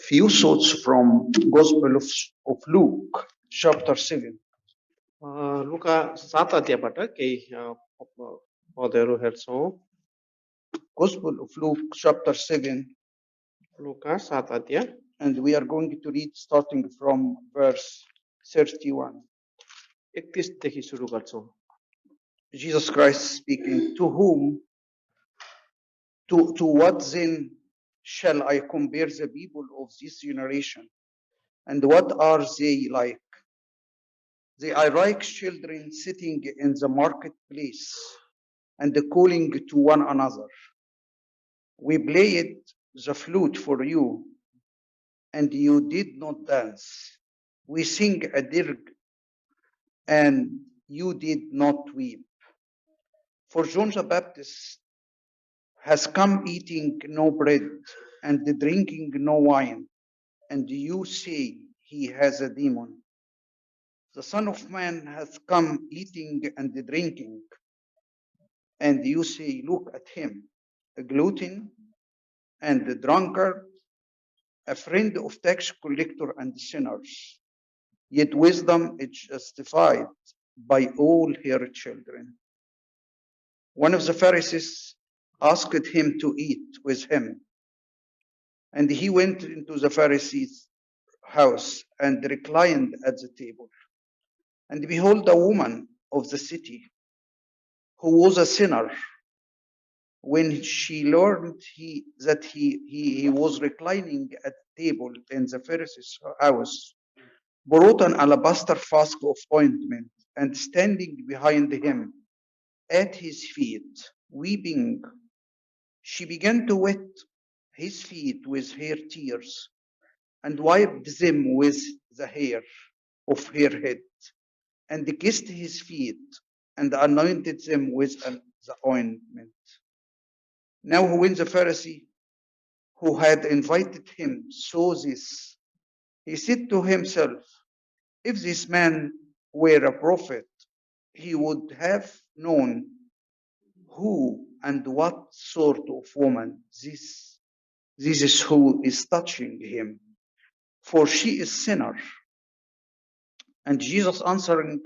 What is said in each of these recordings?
Few thoughts from Gospel of Luke, chapter 7. लुका 7 अध्यायबाट केही पदहरू हेर्छौँ। Gospel of Luke, chapter 7, लुका 7 अध्याय and we are going to read starting from verse 31. 31 देखि सुरु गर्छौँ। Jesus Christ speaking, to what then shall I compare the people of this generation? And what are they like? They are like children sitting in the marketplace and calling to one another. We played the flute for you, and you did not dance. We sing a dirge, and you did not weep. For John the Baptist has come eating no bread and drinking no wine, and you say he has a demon. The Son of Man has come eating and drinking, and you say, look at him, a glutton and a drunkard, a friend of tax collector and sinners. Yet wisdom is justified by all her children. One of the Pharisees asked him to eat with him, and he went into the Pharisee's house and reclined at the table. And behold, a woman of the city, who was a sinner, when she learned that he was reclining at table in the Pharisee's house, brought an alabaster flask of ointment, and standing behind him at his feet, weeping, she began to wet his feet with her tears, and wiped them with the hair of her head, and kissed his feet, and anointed them with the ointment. Now when the Pharisee who had invited him saw this, he said to himself, if this man were a prophet, he would have known who and what sort of woman this is who is touching him, for she is sinner. And Jesus answering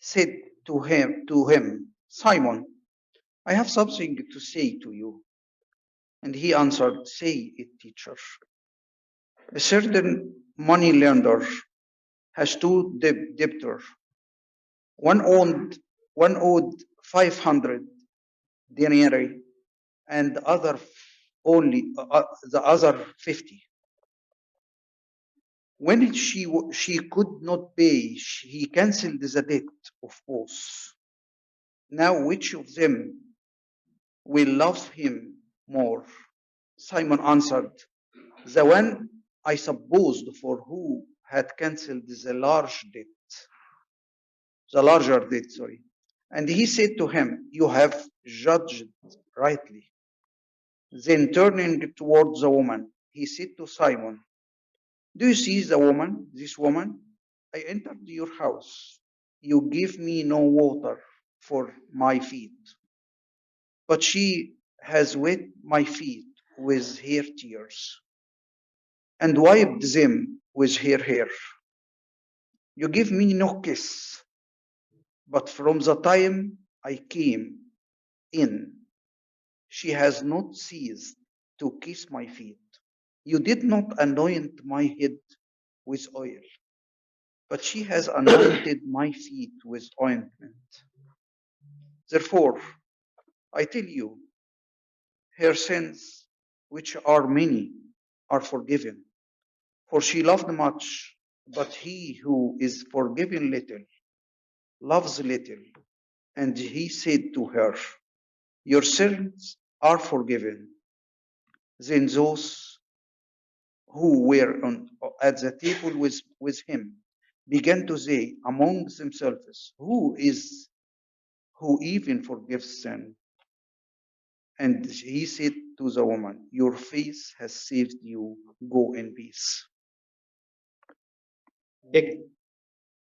said to him, Simon, I have something to say to you. And he answered, say it, teacher. A certain money lender has two debtors. One owed 500 denarii, and the other the other 50. When she could not pay, he canceled the debt of both. Now which of them will love him more? Simon answered, the one, I supposed, for who had cancelled the larger debt. And he said to him, you have judged rightly. Then turning towards the woman, he said to Simon, do you see this woman? I entered your house. You gave me no water for my feet, but she has wet my feet with her tears and wiped them with her hair. You give me no kiss, but from the time I came in, she has not ceased to kiss my feet. You did not anoint my head with oil, but she has anointed my feet with ointment. Therefore, I tell you, her sins, which are many, are forgiven, for she loved much, but he who is forgiven little loves little. And he said to her, your sins are forgiven. Then those who were at the table with him began to say among themselves, who even forgives sin? And he said to the woman, your faith has saved you. Go in peace. 31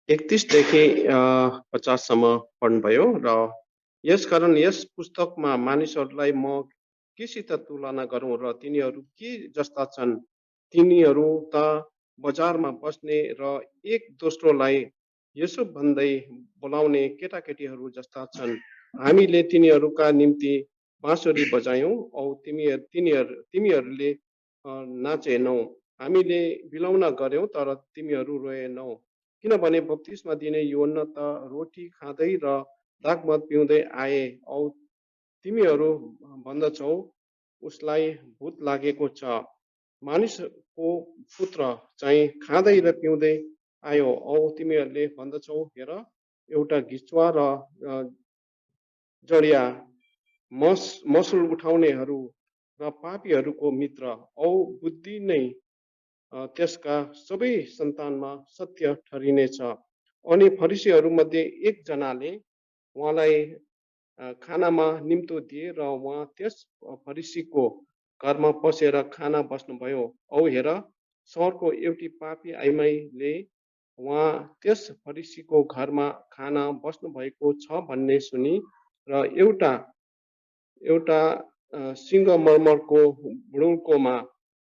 देखि 50 सम्म पढ्नुभयो र यसकारण yes पुस्तकमा मानिसहरूलाई म केसित तुलना गरौँ र तिनीहरू के जस्ता छन् तिनीहरू त बजारमा बस्ने र एक दोस्रोलाई यसो भन्दै बोलाउने केटाकेटीहरू जस्ता छन्। हामीले तिनीहरूका निम्ति बाँसुरी बजायौँ औ तिमीहरूले नाचेनौ। हामीले बिलौना गर्यौं तर तिमीहरू रोएनौ। किनभने बप्तिस्मा दिने यूहन्ना त रोटी खाँदै र दागमद पिउँदै आए औ तिमीहरू भन्दछौ उसलाई भूत लागेको छ। मानिसको पुत्र चाहिँ खाँदै र पिउँदै आयो औ तिमीहरूले भन्दछौ हेर एउटा घिच्वा र जडिया मसुल उठाउनेहरू र पापीहरूको मित्र औ बुद्धि नै त्यसका सबै सन्तानमा सत्य ठहरिनेछ। अनि फरिसीहरूमध्ये एकजनाले उहाँलाई खानामा निम्तो दिए र उहाँ त्यस फरिसीको घरमा पसेर खाना बस्नुभयो। औ हेर सहरको एउटी पापी आइमाईले उहाँ त्यस फरिसीको घरमा खाना बस्नुभएको छ भन्ने सुनि र एउटा सिंहमर्मरको बुडुल्कोमा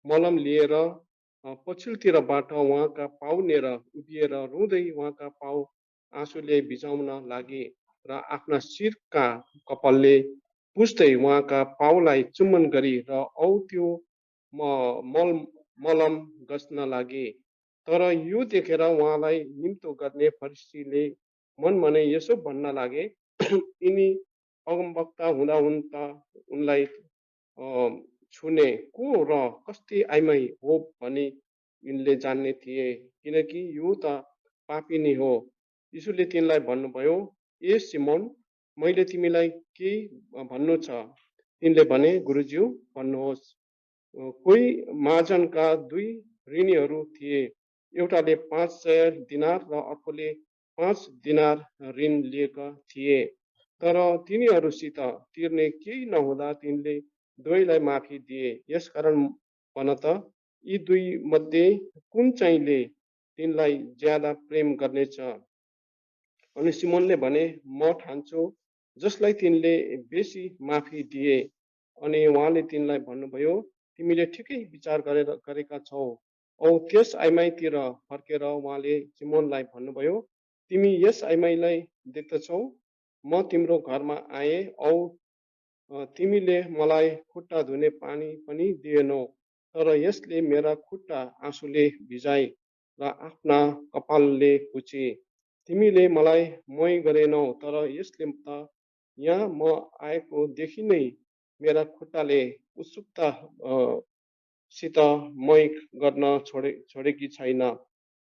मलम लिएर पछिल्लोतिरबाट उहाँका पाउनेर उभिएर रुँदै उहाँका पाउ आँसुले भिजाउन लागे र आफ्ना शिरका कपालले पुस्दै उहाँका पाउलाई चुम्बन गरी र औ त्यो मलम घस्न लागे। तर यो देखेर उहाँलाई निम्तो गर्ने फरिसीले मनमा नै यसो भन्न लागे यिनी अगमवक्ता हुँदा हुन् त उनलाई छुने को र कस्ती आइमाई हो भनी यिनले जान्ने थिए किनकि यो त पापी नै हो। यीशुले तिनलाई भन्नुभयो ए सिमोन मैले तिमीलाई केही भन्नु छ। तिनले भने गुरुज्यू भन्नुहोस्। कोही महाजनका दुई ऋणीहरू थिए। एउटाले 500 दिनार र अर्कोले 5 दिनार ऋण लिएका थिए। तर तिनीहरूसित तिर्ने केही नहुँदा तिनले दुवैलाई माफी दिए। यसकारण भन त यी दुई मध्ये कुन चाहिँले तिनलाई ज्यादा प्रेम गर्नेछ। अनि सिमोनले भने म ठान्छु जसलाई तिनले बेसी माफी दिए। अनि उहाँले तिनलाई भन्नुभयो तिमीले ठिकै विचार गरेका छौ। औ त्यस आइमाईतिर फर्केर उहाँले सिमोनलाई भन्नुभयो तिमी यस आइमाईलाई देख्दछौ। म तिम्रो घरमा आए औ तिमीले मलाई खुट्टा धुने पानी पनि दिएनौ। तर यसले मेरा खुट्टा आँसुले भिजाए र आफ्ना कपालले पुछे। तिमीले मलाई मोही गरेनौ तर यसले त यहाँ म आएको देखि नै मेरा खुट्टाले उत्सुकता सित मोही गर्न छोडेकी छैन।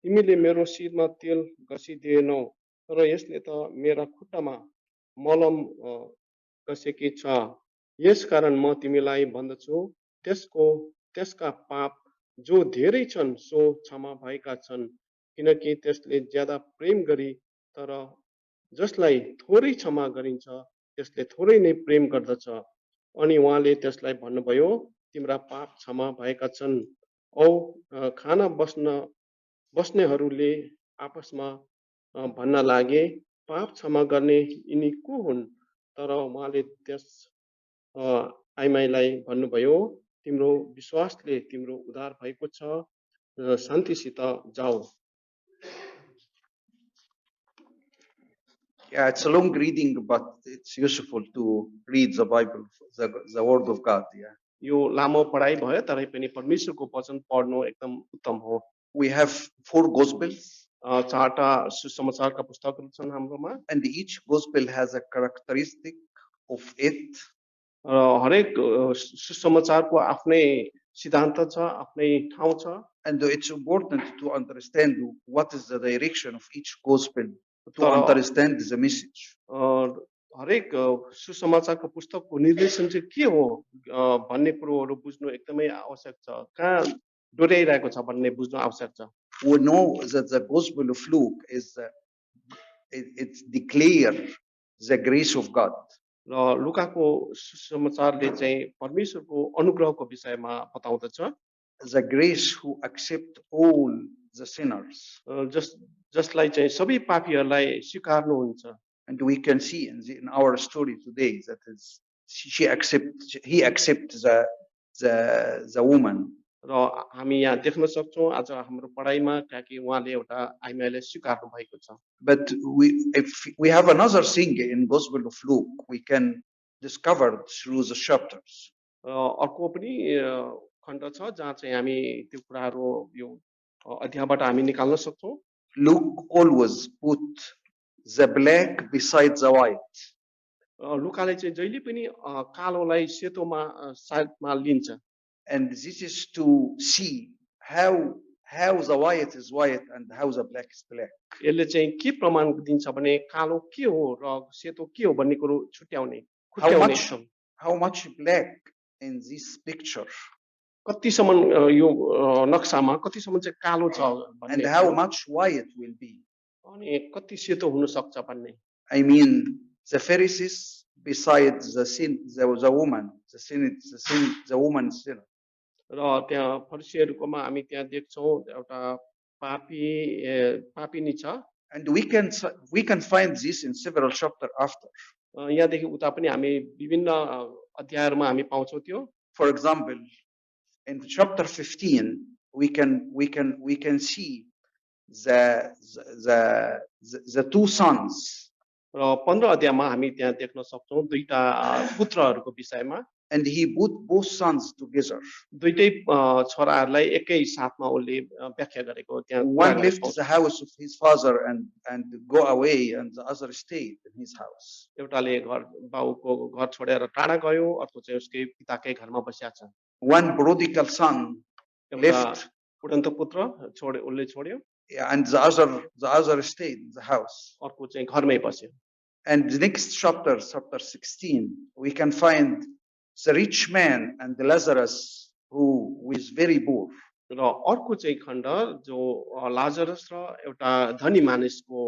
तिमीले मेरो शिरमा तेल घसिदिएनौ तर यसले त मेरा खुट्टामा मलम घसेकी छ। यसकारण म तिमीलाई भन्दछु त्यसका पाप जो धेरै छन् सो क्षमा भएका छन् किनकि त्यसले ज्यादा प्रेम गरी। तर जसलाई थोरै क्षमा गरिन्छ त्यसले थोरै नै प्रेम गर्दछ। अनि उहाँले त्यसलाई भन्नुभयो तिम्रा पाप क्षमा भएका छन्। औ खाना बस्नेहरूले आपसमा भन्न लागे पाप क्षमा गर्ने यिनी को हुन्। तर उहाँले त्यस आइमाईलाई भन्नुभयो तिम्रो विश्वासले तिम्रो उद्धार भएको छ। शान्तिसित जाऊ। Yeah, it's a long reading, but it's useful to read the Bible, the Word of God. Yeah. यो लामो पढाइ भयो तरै पनि परमेश्वरको वचन पढ्नु एकदम उत्तम हो। We have 4 Gospels. 4टा सुसमाचारका पुस्तकहरू छन् हाम्रोमा। And each Gospel has a characteristic of it. हरेक सुसमाचारको आफ्नै सिद्धान्त छ, आफ्नै ठाउँ छ। And it's important to understand what is the direction of each Gospel to understand the message. हरेक सुसमाचारको पुस्तकको निर्देशन चाहिँ के हो भन्ने कुरोहरू बुझ्नु एकदमै आवश्यक छ। कहाँ डोर्याइरहेको छ भन्ने बुझ्नु आवश्यक छ। We know that the Gospel of Luke it declares the grace of God. र लुकाको सुसमाचारले चाहिँ परमेश्वरको अनुग्रहको विषयमा बताउँदछ। The grace who accept all the sinners. जसलाई चाहिँ सबै पापीहरूलाई स्वीकार्नुहुन्छ। And we can see in our story today that he accepts the woman. र हामी यहाँ देख्न सक्छौँ आज हाम्रो पढाइमा कि उहाँले एउटा आइमाईलाई स्वीकार्नु भएको छ। But if we have another thing in Gospel of Luke, we can discover through the chapters. अर्को पनि खण्ड छ जहाँ चाहिँ हामी त्यो कुराहरू यो अध्यायबाट हामी निकाल्न सक्छौँ। Luke always put the black beside the white. लुकाले चाहिँ जहिले पनि कालोलाई सेतोमा साथमा लिन्छ। And this is to see how the white is white and how the black is black. यसले चाहिँ के प्रमाण दिन्छ भने कालो के हो र सेतो के हो भन्ने कुरो छुट्याउने how much black in this picture कतिसम्म यो नक्सामा कतिसम्म चाहिँ कालो छ and how much white will be. अनि कति सेतो हुन सक्छ भन्ने। I mean the Pharisees beside the woman, the woman sinner. र त्यहाँ फरिसीहरूकोमा हामी त्यहाँ देख्छौँ एउटा पापिनी छ। And we can find this in several chapters after. यहाँदेखि उता पनि हामी विभिन्न अध्यायहरूमा हामी पाउँछौँ त्यो। For example, in chapter 15 we can see the two sons. र 15 अध्यायमा हामी त्यहाँ देख्न सक्छौँ दुईटा पुत्रहरूको विषयमा। And he put both sons together. दुईटै छोराहरूलाई एकै साथमा उनले व्याख्या गरेको त्यहाँ। One left the house of his father and go away, and the other stayed in his house. एउटाले घर बाउको घर छोडेर टाढा गयो, अर्को चाहिँ उसकै पिताकै घरमा बसिया छ। One prodigal son left, उडन्त पुत्र उनले छोड्यो, and the other stayed in the house. अर्को चाहिँ घरमै बस्यो। And the next chapter 16, we can find the rich man and the Lazarus who is very poor. र अर्को चाहिँ खण्ड जो लाजरस र एउटा धनी मानिसको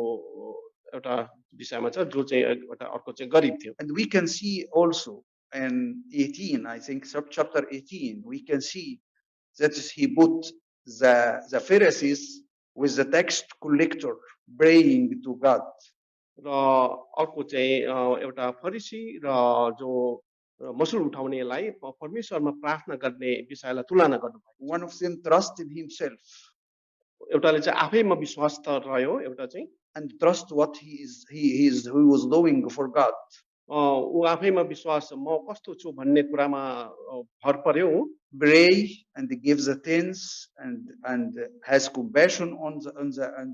एउटा विषयमा छ जो चाहिँ एउटा अर्को चाहिँ गरिब थियो। And we can see also in 18, I think chapter 18, we can see that he put the Pharisees with the tax collector praying to God. र अर्को चाहिँ एउटा फरिसी र जो मसुल उठाउनेलाई परमेश्वरमा प्रार्थना गर्ने विषयलाई तुलना गर्नुभयो। One of them trusted himself. एउटाले चाहिँ आफैमा विश्वास त रह्यो, एउटा चाहिँ and trust what he was doing for God. ऊ आफैमा विश्वास म कस्तो छु भन्ने कुरामा भर पर्यो। Pray and gives the tens and has compassion on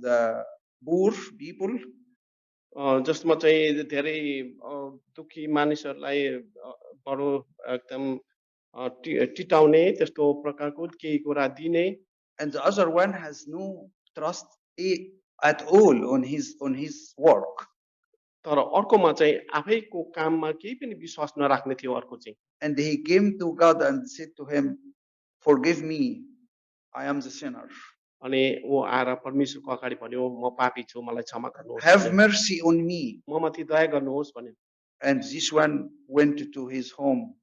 the poor people. जसमा चाहिँ धेरै दुखी मानिसहरूलाई बडो एकदम टिटाउने त्यस्तो प्रकारको केही कुरा दिने। And the other one has no trust at all on his work. तर अर्कोमा चाहिँ आफैको काममा केही पनि विश्वास नराख्ने थियो अर्को चाहिँ। And he came to God and said to him, forgive me, I am the sinner. अनि वो आएर परमेश्वरको अगाडि भन्यो म पापी छु, मलाई क्षमा गर्नुहोस्, have mercy on me. म माथि दया गर्नुहोस् भन्यो। And this one went to his home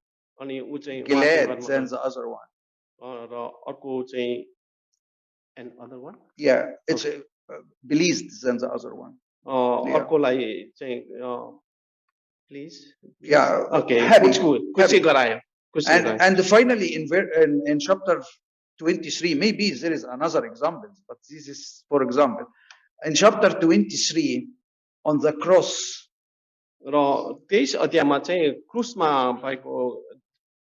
अनि ऊ चाहिँ glad than the other one. र अर्को चाहिँ and other one, yeah, it's pleased than the other one. अर्कोलाई चाहिँ please, yeah, okay, खुसी गरायो। And finally in chapter 23, maybe there is another example, but this is for example in chapter 23 on the cross. र 23 अध्यायमा चाहिँ क्रुसमा भएको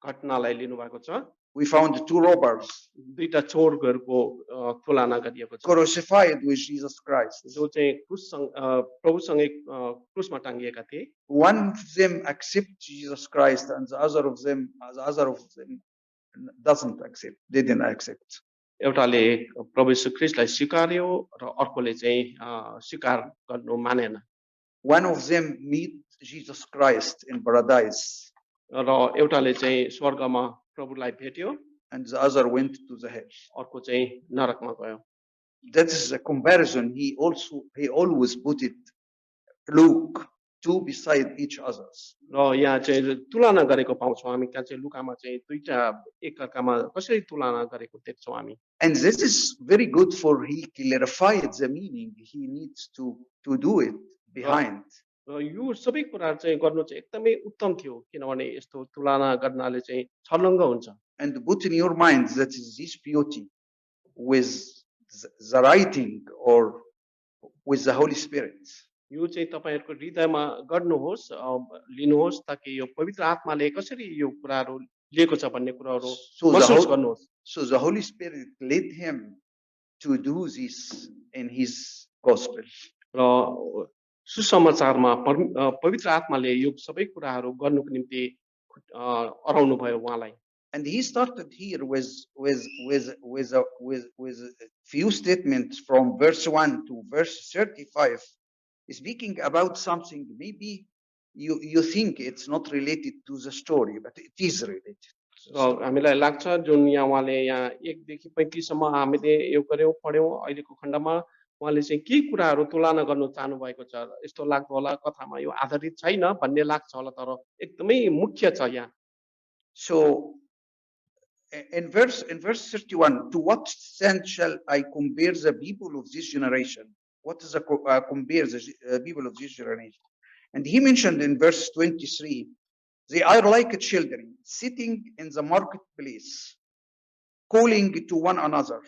घटनालाई लिनु भएको छ। We found two robbers दुईटा चोरहरूको तुलना गरिएको छ। crucified with Jesus Christ. जो चाहिँ प्रभुसँगै क्रुसमा टाङ्गिएका थिए। One of them accept Jesus Christ and the other of them didn't accept. एउटाले प्रभु येशू ख्रीष्टलाई स्वीकार्यो र अर्कोले चाहिँ स्वीकार गर्नु मानेन। One of them meet Jesus Christ in paradise. र एउटाले चाहिँ स्वर्गमा प्रभुलाई भेट्यो and the other went to the hell. अर्को चाहिँ नरकमा गयो। That is a comparison. He always put it Luke two beside each others. र यहाँ चाहिँ तुलना गरेको पाउँछौँ हामी। त्यहाँ चाहिँ लुकामा चाहिँ दुईटा एकअर्कामा कसरी तुलना गरेको देख्छौँ हामी। And this is very good for he clarified the meaning he needs to do it behind. र यो सबै कुरा चाहिँ गर्नु चाहिँ एकदमै उत्तम थियो किनभने यस्तो तुलना गर्नाले चाहिँ छर्लङ्ग हुन्छ। and put in your mind that is this beauty with the writing or with the Holy Spirit. यो चाहिँ तपाईँहरूको हृदयमा गर्नुहोस्, लिनुहोस्, ताकि यो पवित्र आत्माले कसरी यो कुराहरू लिएको छ भन्ने कुराहरू So महसुस गर्नुहोस्। so the Holy Spirit led him to do this in his gospel. र सुसमाचारमा पवित्र आत्माले यो सबै कुराहरू गर्नुको निम्ति अराउनु भयो उहाँलाई। And he started here with a few statements from verse 1 to verse 35, speaking about something maybe you think it's not related to the story, but it is related. र हामीलाई लाग्छ जुन यहाँ उहाँले यहाँ 1 देखि 35 सम्म हामीले यो गर्यौं पढ्यौं अहिलेको खण्डमा उहाँले चाहिँ के कुराहरू तुलना गर्न चाहनु भएको छ यस्तो लाग्दो होला कथामा यो आधारित छैन भन्ने लाग्छ होला तर एकदमै मुख्य छ यहाँ। So in verse 31, to what extent shall I compare the people of this generation? What is compare the people of this generation? And he mentioned in verse 23, they are like children sitting in the marketplace, calling to one another.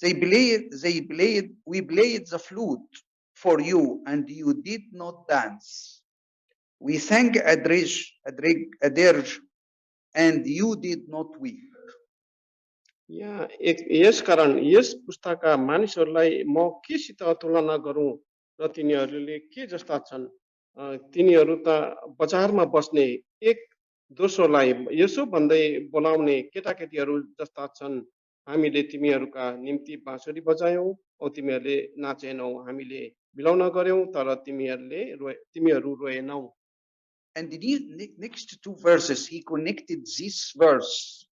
We played the flute for you, and you did not dance. We sang a dirge, and you did not weep. यहाँ yes कारण yes पुस्ताका मानिसहरूलाई म केसित तुलना गरौं र तिनीहरूले के जस्ता छन् तिनीहरू त बजारमा बस्ने एक दोस्रोलाई यसो भन्दै बोलाउने केटाकेटीहरू जस्ता छन् हामीले तिमीहरूका निम्ति बाँसुरी बजायौं औ तिमीहरूले नाचेनौ हामीले मिलाउन गर्यौं तर तिमीहरू रोएनौ। And the next two verses he connected this verse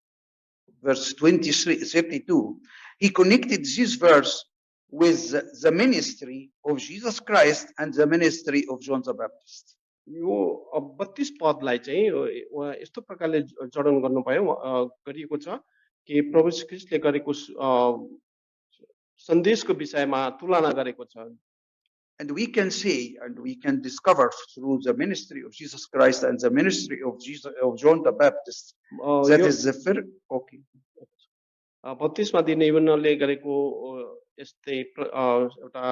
32, he connected this verse with the ministry of Jesus Christ and the ministry of John the Baptist. यो 32 पदलाई चाहिँ यस्तो प्रकारले जडन गर्नुभयो गरिएको छ कि प्रभु श्री ख्रीष्टले गरेको सन्देशको विषयमा तुलना गरेको छ। And we can say and we can discover through the ministry of Jesus Christ and the ministry of John the Baptist that is the first. Okay. 32 मा दिने युहन्नाले गरेको यस्तै एउटा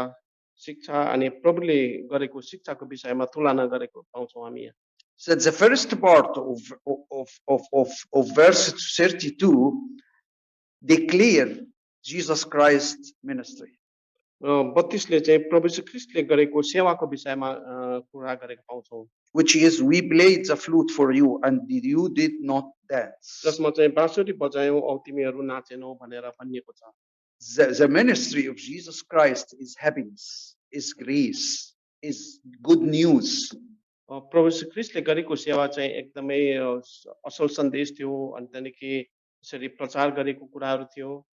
शिक्षा अनि प्रभुले गरेको शिक्षाको विषयमा तुलना गरेको पाउँछौं हामी यहाँ। So the first part of verse 32 declare Jesus Christ's ministry. 32 ले चाहिँ प्रभु श्री ख्रीष्टले गरेको सेवाको विषयमा कुरा गरेको पाउँछौं। Which is we played the flute for you and you did not dance. जसमा चाहिँ बाँसुरी बजायौं औ तिमीहरू नाचेनौ भनेर भनिएको छ। The ministry of Jesus Christ is happiness, is grace, is good news. प्रभु श्री ख्रीष्टले गरेको सेवा चाहिँ एकदमै असल सन्देश थियो अनि त्यहाँदेखि यसरी प्रचार गरेको कुराहरू थियो।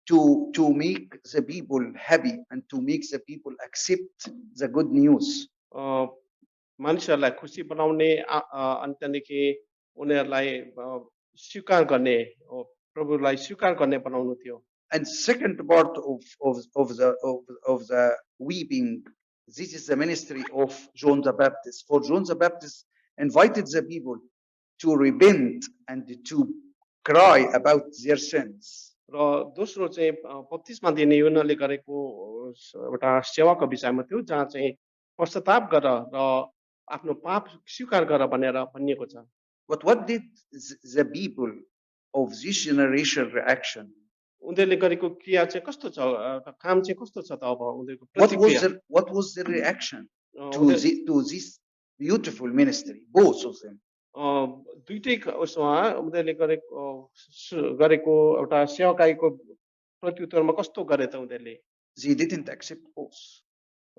To make the people happy and to make the people accept the good news. मानिसहरूलाई खुसी बनाउने अनि त्यहाँदेखि उनीहरूलाई स्वीकार गर्ने प्रभुलाई स्वीकार गर्ने बनाउनु थियो। And second part of the weeping, this is the ministry of John the Baptist. For John the Baptist invited the people to repent and to cry about their sins. र दोस्रो चाहिँ 32 मा दिने युहन्नाले गरेको एउटा सेवाको विषयमा थियो जहाँ चाहिँ पश्चाताप गर र आफ्नो पाप स्वीकार गर भनेर भनिएको छ। But what did the people of this generation reaction? उनीहरूले गरेको क्रिया चाहिँ कस्तो छ काम चाहिँ कस्तो छ त अब उनीहरूको प्रतिक्रिया what was the reaction to this beautiful ministry, both of them? दुईटै उसमा उनीहरूले गरेको एउटा सेवाकाईको प्रत्युत्तरमा कस्तो गरे त उनीहरूले? They didn't accept both.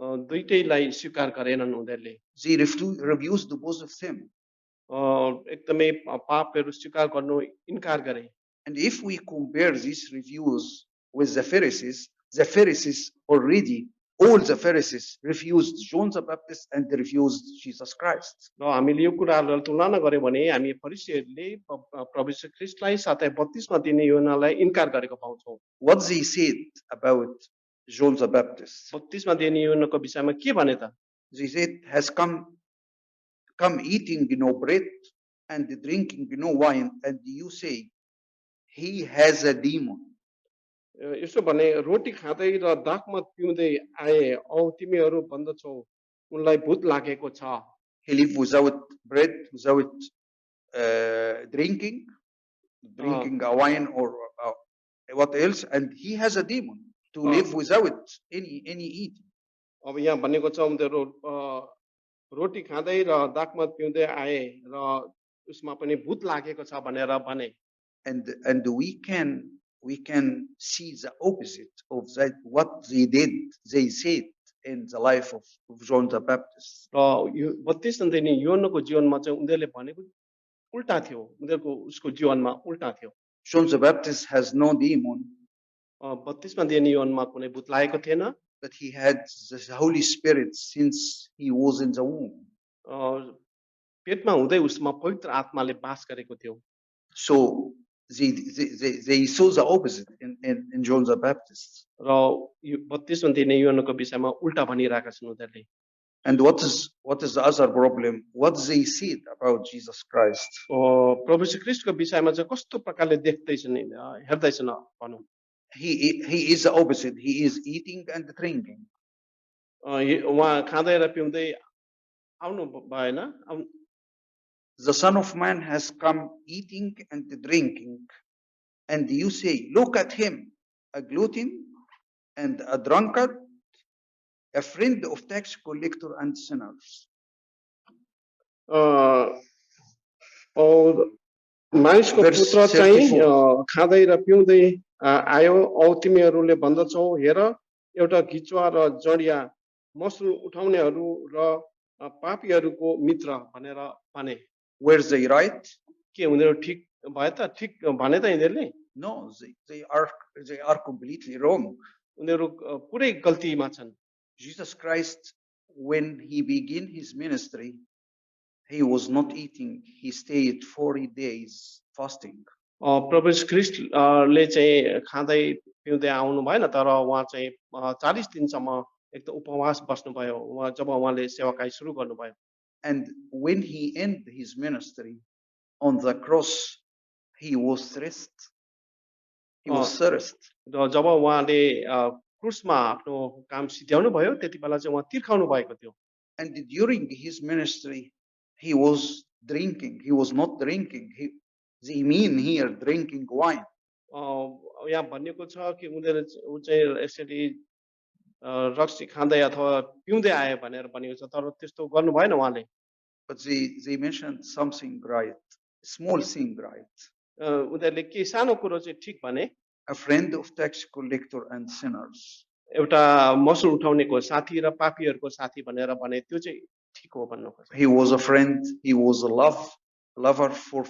दुईटैलाई स्वीकार गरेनन् उनीहरूले। They refused both of them. एकदमै पापहरू स्वीकार गर्नु इन्कार गरे। And if we compare these reviews with the Pharisees already, all the Pharisees refused John the Baptist and they refused Jesus Christ. र हामीले यो कुराहरुलाई तुलना गर्यो भने हामी फरिसीहरूले प्रभु श्री ख्रीष्टलाई साथै 32 मा दिने युहन्नालाई इन्कार गरेको पाउँछौं। What they said about John the Baptist? 32 मा दिने युहन्नाको विषयमा के भने त? They said has come eating no bread and drinking no wine, and you say he has a demon. यसो भने रोटी खाँदै र दाखमत पिउँदै आए औ तिमीहरू भन्दछौ उनलाई भूत लागेको छ He live without bread, without drinking a wine or what else, and he has a demon to live without any eating. अब यहाँ भनेको छ उनीहरू रोटी खाँदै र दाखमत पिउँदै आए र उसमा पनि भूत लागेको छ भनेर भने And we can see the opposite of that, what they did, they said in the life of John the Baptist. र यो 32 दिने योहन्नको जीवनमा चाहिँ उनीहरूले भनेको उल्टा थियो उनीहरूको उसको जीवनमा उल्टा थियो John the Baptist has no demon, 32 दिने योहनमा कुनै भूत लागेको थिएन but he had the Holy Spirit since he was in the womb. पेटमा हुँदै उसमा पवित्र आत्माले बास गरेको थियो So they saw the opposite in John the Baptist. र यो 32 दिने योहन्नको विषयमा उल्टा भनिरहेका छन् उनीहरूले And what is the other problem? What they said about Jesus Christ. प्रभु श्री ख्रीष्टको विषयमा चाहिँ कस्तो प्रकारले देख्दैछन् हेर्दैछन् भनौँ He is the opposite. He is eating and drinking. उहाँ खाँदै र पिउँदै आउनु भएन The Son of Man has come eating and drinking, and you say, look at him, a glutton and a drunkard, a friend of tax collector and sinners. मानिसको पुत्र चाहिँ खाँदै र पिउँदै आयो औ तिमीहरूले भन्दछौ हेर एउटा घिचुवा र जडिया मसरु उठाउनेहरू र पापीहरूको मित्र भनेर भने Were they right? के उनीहरू ठीक भए त ठीक भने त यिनीहरूले No, they are completely wrong. उनीहरू पुरै गल्तीमा छन् Jesus Christ, when he began his ministry, he was not eating. He stayed 40 days fasting. प्रभु ख्रीष्टले चाहिँ खाँदै पिउँदै आउनु भएन तर उहाँ चाहिँ 40 दिनसम्म एकदम उपवास बस्नुभयो उहाँ जब उहाँले सेवाकाई सुरु गर्नुभयो And when he ended his ministry on the cross, he was thirst. He was thirst. र जब उहाँले क्रुसमा आफ्नो काम सिध्याउनु भयो त्यति बेला चाहिँ उहाँ तिर्खाउनु भएको थियो And during his ministry, he was drinking. He was not drinking. They mean here drinking wine. यहाँ भनिएको छ कि उनीहरू चाहिँ यसरी रक्सी खाँदै अथवा पिउँदै आए भनेर भनेको छ तर त्यस्तो गर्नु भएन उहाँले But they mentioned something right, small thing right. उनीहरूले के सानो कुरो चाहिँ ठिक भने A friend of tax collector and sinners. एउटा मसुल उठाउनेको साथी र पापीहरूको साथी भनेर भने त्यो चाहिँ ठिक हो भन्नु खोज्छ He was a friend. He was a lover for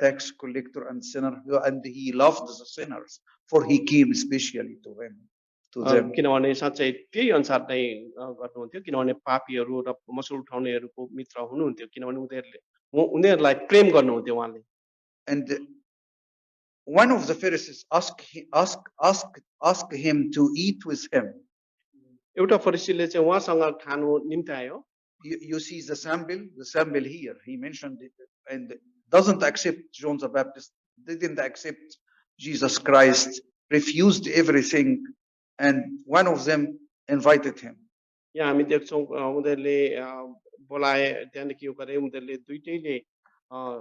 tax collector and sinner, and he loved the sinners, for he came especially to them. किनभने साँच्चै त्यही अनुसार नै गर्नुहुन्थ्यो किनभने पापीहरू र मसुल उठाउनेहरूको मित्र हुनुहुन्थ्यो किनभने उनीहरूलाई प्रेम गर्नुहुन्थ्यो उहाँले And one of the Pharisees asked him to eat with him. एउटा फरिसीले चाहिँ उहाँसँग खानु निम्ति आयो You see the sample here. He mentioned it and doesn't accept John the Baptist, didn't accept Jesus Christ, refused everything, and one of them invited him. यहाँ हामी देख्छौँ उनीहरूले बोलाए त्यहाँदेखि यो गरे उनीहरूले दुईटैले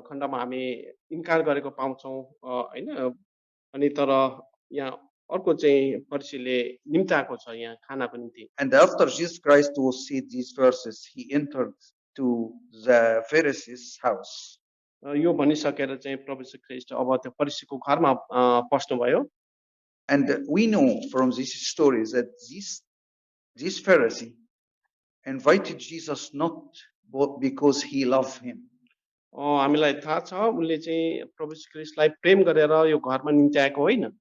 खण्डमा हामी इन्कार गरेको पाउँछौँ हैन अनि तर यहाँ अर्को चाहिँ फरिसीले निम्ति आएको छ यहाँ खानाको निम्ति And after Jesus Christ was said these verses, he entered to the Pharisee's house. यो भनिसकेर चाहिँ प्रभु श्री ख्रीष्ट अब त्यो फरिसीको घरमा पस्नुभयो And we know from this story that this Pharisee invited Jesus not because he loved him. हामीलाई थाहा छ उनले चाहिँ प्रभु श्री ख्रीष्टलाई प्रेम गरेर यो घरमा निम्ति आएको होइन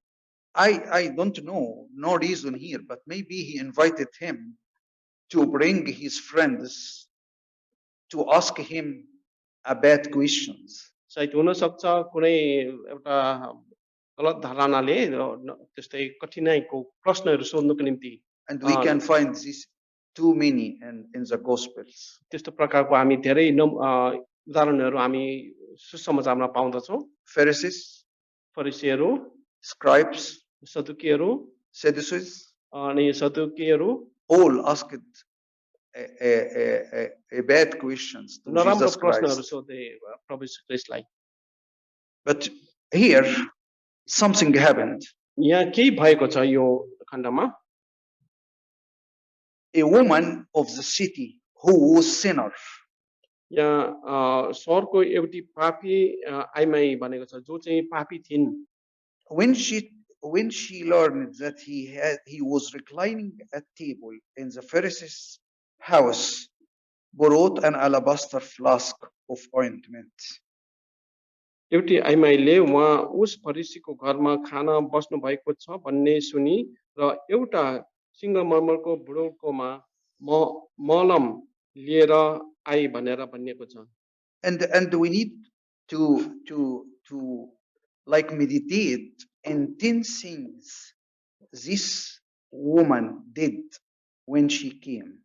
I don't know, no reason here, but maybe he invited him to bring his friends to ask him a bad questions. सायद हुन सक्छ कुनै एउटा गलत धारणाले त्यस्तै कठिनाइको प्रश्नहरू सोध्नुको निम्ति And we can find this too many in the Gospels. त्यस्तो प्रकारको हामी धेरै उदाहरणहरू हामी सुसमाचारमा पाउँदछौँ Pharisees, फरिसीहरू scribes, सदुकीहरू Sadducees, अनि सदुकीहरू all asked a bad questions to नराम्रो Jesus प्रश्नहरू Christ. सोधे प्रभु यीशु ख्रीष्टलाई But here, something happened. यहाँ केही भएको छ यो खण्डमा A woman of the city who was sinner, यहाँ सहरको एउटी पापी आइमाई भनेको छ जो चाहिँ पापी थिइन् when she learned that he was reclining at table in the Pharisee's house, brought an alabaster flask of ointment. एउटी आइमाईले उहाँ उस फरिसीको घरमा खाना बस्नु भएको छ भन्ने सुनि र एउटा सिंहमर्मरको बुढौकोमा मलम लिएर आई भनेर भनिएको छ And we need to like meditate in 10 things this woman did when she came.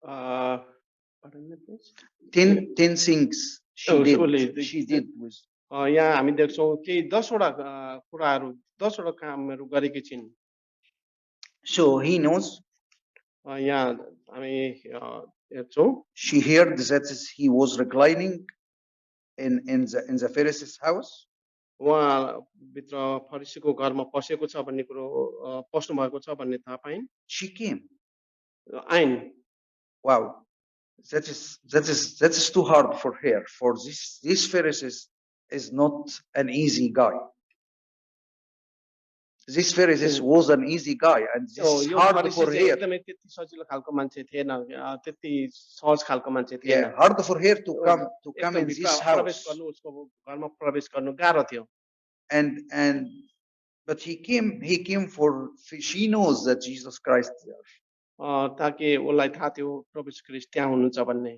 pardon me, please. 10 things Oh, she surely did. She did with. यहाँ हामी देख्छौँ केही 10वटा कुराहरू 10वटा कामहरू गरेकी छिन् So he knows. यहाँ हामी हेर्छौँ She heard that he was reclining in the Pharisee's house. उहाँ भित्र फरिसीको घरमा पसेको छ भन्ने कुरो पस्नु भएको छ भन्ने थाहा पाइन् She came. आइन् Wow, that is too hard for her. For this Pharisees is not an easy guy. This Pharisees was an easy guy, and this is yo hard फरिसी for चाहिँ her. एकदमै त्यति सजिलो खालको मान्छे थिएन त्यति सहज खालको मान्छे थिएन Yeah, hard for her to come एकदम in भित्र this प्रवेश house. गर्नु उसको घरमा प्रवेश गर्नु गाह्रो थियो And but he came for she knows that Jesus Christ is there. ताकि उसलाई थाहा थियो प्रभु यीशु ख्रीष्ट त्यहाँ हुनुहुन्छ भन्ने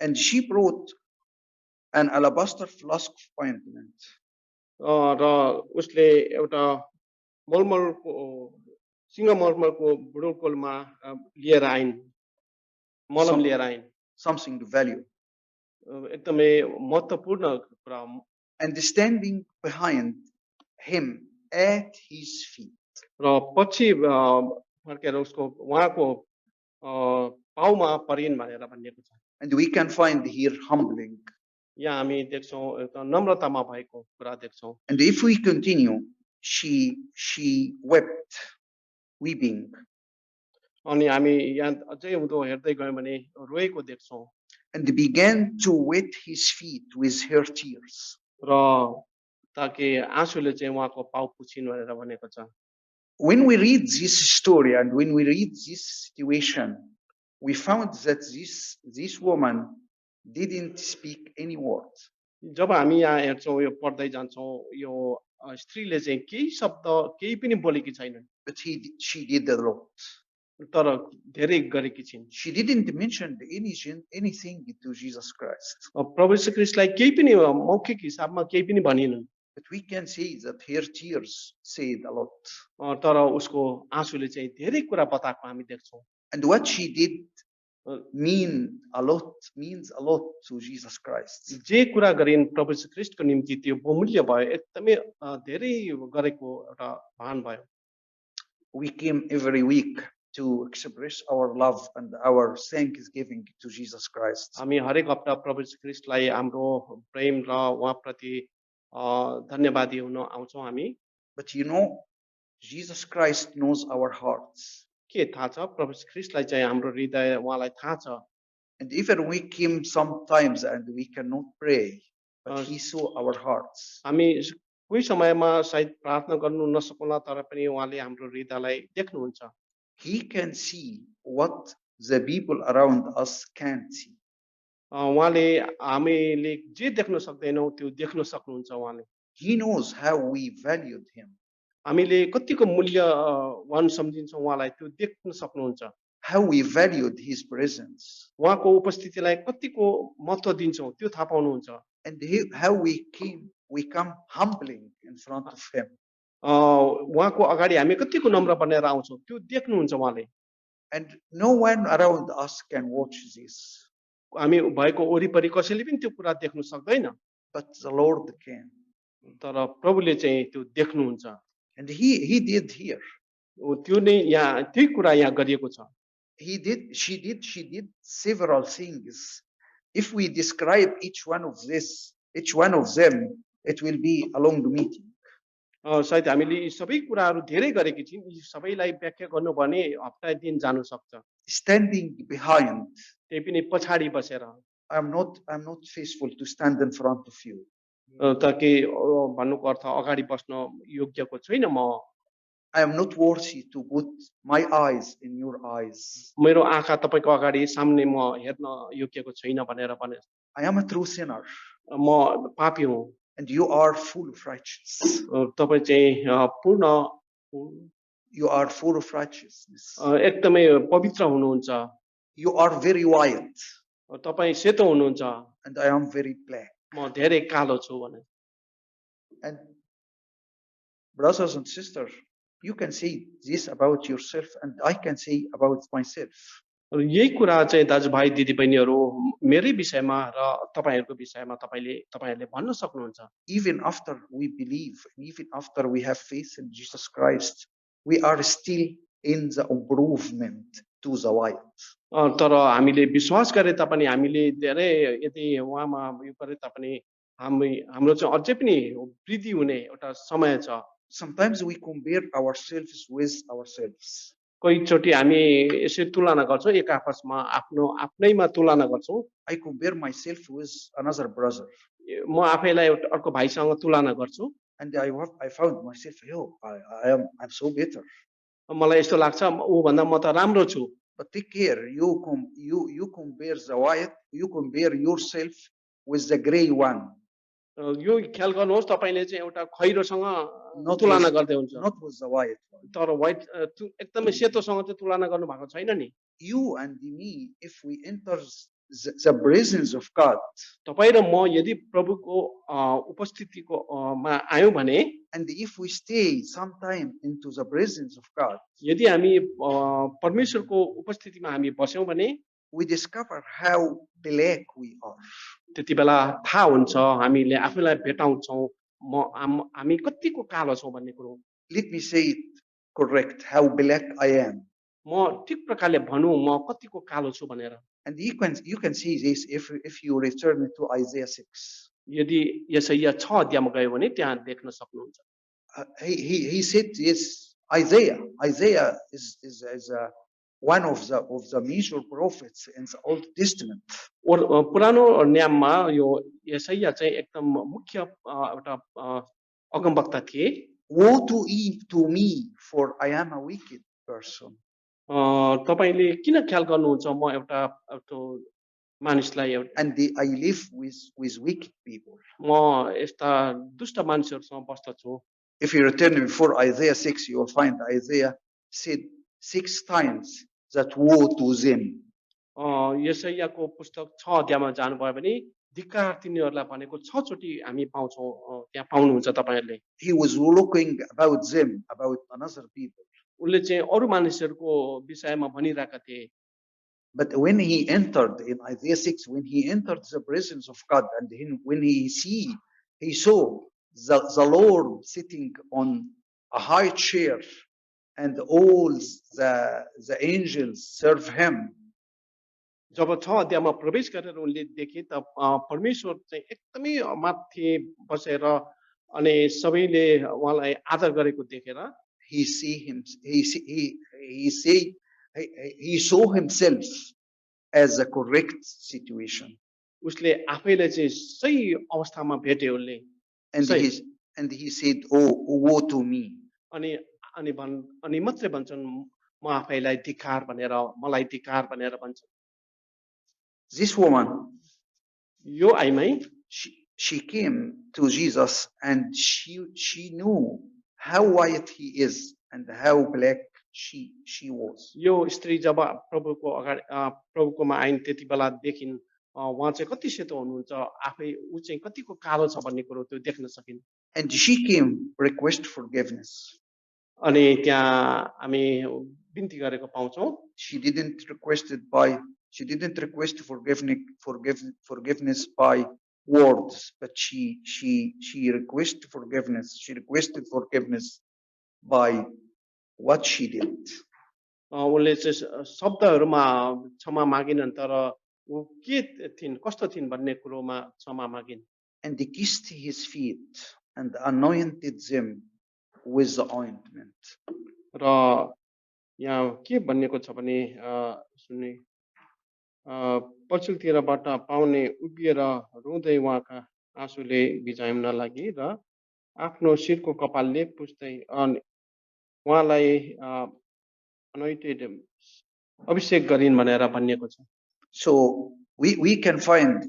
And she brought an alabaster flask of ointment. र उसले एउटा मलमलको सिंहमर्मरको बुढौकोलमा लिएर आइन् मलम लिएर आइन् Something to value. एकदमै महत्त्वपूर्ण कुरा हो And standing behind him at his feet. र पछि फर्केर उसको उहाँको पाउमा परिन् भनेर भनिएको छ And we can find here humbling. यहाँ हामी देख्छौँ एउटा नम्रतामा भएको कुरा देख्छौँ And if we continue, she wept, weeping. अनि हामी यहाँ अझै उँधो हेर्दै गयौँ भने रोएको देख्छौँ And began to wet his feet with her tears. र ताकि आँसुले चाहिँ उहाँको पाउ पुछिन् भनेर भनेको छ When we read this story and when we read this situation, we found that this woman didn't speak any words. जब हामी यहाँ हेर्छौँ यो पढ्दै जान्छौँ यो स्त्रीले चाहिँ केही शब्द केही पनि बोलेकी छैनन् But she did a lot. तर धेरै गरेकी छिन् She didn't mention anything to Jesus Christ. प्रभु यीशु ख्रीष्टलाई केही पनि मौखिक हिसाबमा केही पनि भनिनन् But we can see that her tears said a lot. तर उसको आँसुले चाहिँ धेरै कुरा बताएको हामी देख्छौँ And what she did means a lot to Jesus Christ. जे कुरा गरिन् प्रभु यीशु ख्रीष्टको निम्ति त्यो बहुमूल्य भयो एकदमै धेरै गरेको एउटा भान भयो We came every week to express our love and our thanksgiving to Jesus Christ. हामी हरेक हप्ता प्रभु यीशु ख्रीष्टलाई हाम्रो प्रेम र उहाँप्रति धन्यवादी हुन आउँछौँ हामी But you know, Jesus Christ knows our hearts. के थाहा छ प्रभु यीशु ख्रीष्टलाई चाहिँ हाम्रो हृदय उहाँलाई थाहा छ And even we came sometimes and we cannot pray, but He saw our hearts. हामी कोही समयमा सायद प्रार्थना गर्नु नसकौँला तर पनि उहाँले हाम्रो हृदयलाई देख्नुहुन्छ He can see what the people around us can't see. उहाँले हामीले जे देख्न सक्दैनौँ त्यो देख्न सक्नुहुन्छ उहाँले He knows how we valued Him, हामीले कतिको मूल्यवान सम्झिन्छौँ उहाँलाई त्यो देख्न सक्नुहुन्छ how we valued His presence, उहाँको उपस्थितिलाई कतिको महत्त्व दिन्छौँ त्यो थाहा पाउनुहुन्छ and how we come humbling in front of Him. उहाँको अगाडि हामी कतिको नम्र बनेर आउँछौँ त्यो देख्नुहुन्छ उहाँले And no one around us can watch this. हामी भएको वरिपरि कसैले पनि त्यो कुरा देख्न सक्दैन but the Lord can. तर प्रभुले चाहिँ त्यो देख्नुहुन्छ And he did here. त्यो नै यहाँ त्यही कुरा यहाँ गरिएको छ She did several things. If we describe each one of them, it will be a long meeting. सायद हामीले यी सबै कुराहरू धेरै गरेकी छौँ यी सबैलाई व्याख्या गर्नु भने हप्ता दिन जानु सक्छ Standing behind, त्यही पनि पछाडि बसेर I'm not faithful to stand in front of you. त के भन्नुको अर्थ अगाडि बस्न योग्यको छैन म I am not worthy to put my eyes in your eyes. मेरो आँखा तपाईको अगाडि सामने म हेर्न योग्यको छैन भनेर भने I am a true sinner, म पापी हुँ and you are full of righteousness. तपाई चाहिँ पूर्ण You are full of righteousness. एकदमै पवित्र हुनुहुन्छ You are very white, तपाई सेतो हुनुहुन्छ and I am very black. म धेरै कालो छु भने And brothers and sisters, you can say this about yourself, and I can say about myself. र यही कुरा चाहिँ दाजुभाइ दिदीबहिनीहरू मेरै विषयमा र तपाईहरुको विषयमा तपाईहरुले भन्न सक्नुहुन्छ Even after we believe, and even after we have faith in Jesus Christ, we are still in the improvement to the white. तर हामीले विश्वास गरे तापनि हामीले धेरै यदि उहाँमा यो गरे तापनि हाम्रो चाहिँ अझै पनि वृद्धि हुने एउटा समय छ Sometimes we compare ourselves with ourselves. कहिचोटि हामी यसरी तुलना गर्छौं एक आपसमा आफ्नैमा तुलना गर्छौं I compare myself with another brother, म आफैलाई एउटा अर्को भाइसँग तुलना गर्छु and I found myself, oh, I'm so better. मलाई यस्तो लाग्छ ऊ भन्दा म त राम्रो छु But take care, you compare the white, you compare yourself with the gray one, यो ख्याल गर्नुहोस् तपाईले चाहिँ एउटा खैरोसँग not तुलना with, गर्दै हुन्छ not with the white one. तर व्हाइट एकदमै सेतोसँग चाहिँ तुलना गर्नु भएको छैन नि You and me, if we enter the presence of God, तपाई र म यदि प्रभुको उपस्थितिको मा आयौं भने and if we stay sometime into the presence of God, यदि हामी परमेश्वरको उपस्थितिमा हामी बस्यौं भने we discover how black we are. त्यतिबेला थाहा हुन्छ हामीले आफैलाई भेटाउँछौं हामी कतिको कालो छौं भन्ने कुरो Let me say it correct, how black I am. म ठीक प्रकारले भनौं म कतिको कालो छु भनेर And you can see this if you return to Isaiah 6. यदि यसैया 6 अध्यायमा गयो भने त्यहाँ देख्न सक्नुहुन्छ He said yes, Isaiah is one of the major prophets in the Old Testament. पुरानो नियममा यो यसैया चाहिँ एकदम मुख्य एउटा अगमवक्ता थिए Woe to me, for I am a wicked person. तपाईले किन ख्याल गर्नुहुन्छ म एउटा मानिसलाई And I live with wicked people. म यस्ता दुष्ट मानिसहरुसँग बस्दछु If you return before Isaiah 6, you will find Isaiah said 6 times that woe to them. यसैयाको पुस्तक 6 अध्यायमा जानुभयो भने धिक्कार तिनीहरुलाई भनेको 6 चोटी हामी पाउँछौं त्यहाँ पाउनुहुन्छ तपाईहरुले He was looking about them, about another people. उनले चाहिँ अरु मानिसहरुको विषयमा भनिरहेका थिए But when he entered in Isaiah 6, when he entered the presence of God, and when he saw the Lord sitting on a high chair, and all the angels serve him. जब 6 अध्यायमा प्रवेश गरेर उनले देखे त परमेश्वर चाहिँ एकदमै माथि बसेर अनि सबैले उहाँलाई आदर गरेको देखेर He saw himself as a correct situation. उसले आफैलाई चाहिँ सही अवस्थामा भेटे उनले And he said, oh, woe to me. अनि मात्रै भन्छन् म आफैलाई धिक्कार भनेर मलाई धिक्कार भनेर भन्छन् This woman, yo आइमाई she came to Jesus, and she knew how white he is and how black she was. यो स्त्री जब प्रभुको अगाडि प्रभुकोमा आइन् त्यतिबेला देखिन् उहाँ चाहिँ कति सेतो हुनुहुन्छ आफै उ चाहिँ कतिको कालो छ भन्ने कुरो त्यो देख्न सकिन् And she came request forgiveness. अनि त्यहाँ हामी बिन्ती गरेको पाउँछौं She didn't request it by She didn't request forgiveness by words, but she requested forgiveness. She requested forgiveness by what she did. उनले चाहिँ शब्दहरूमा क्षमा मागिनन् तर ऊ के थिइन् कस्तो थिइन् भन्ने कुरोमा क्षमा मागिन् And they kissed his feet and anointed them with the ointment. र यहाँ के भनिएको छ भने सुन्ने पछिल्लोतिरबाट पाउने उभिएर रुँदै उहाँका आँसुले भिजाउन लागि र आफ्नो शिरको कपालले पुस्दै उहाँलाई anointed अभिषेक गरिन् भनेर भनिएको छ So we can find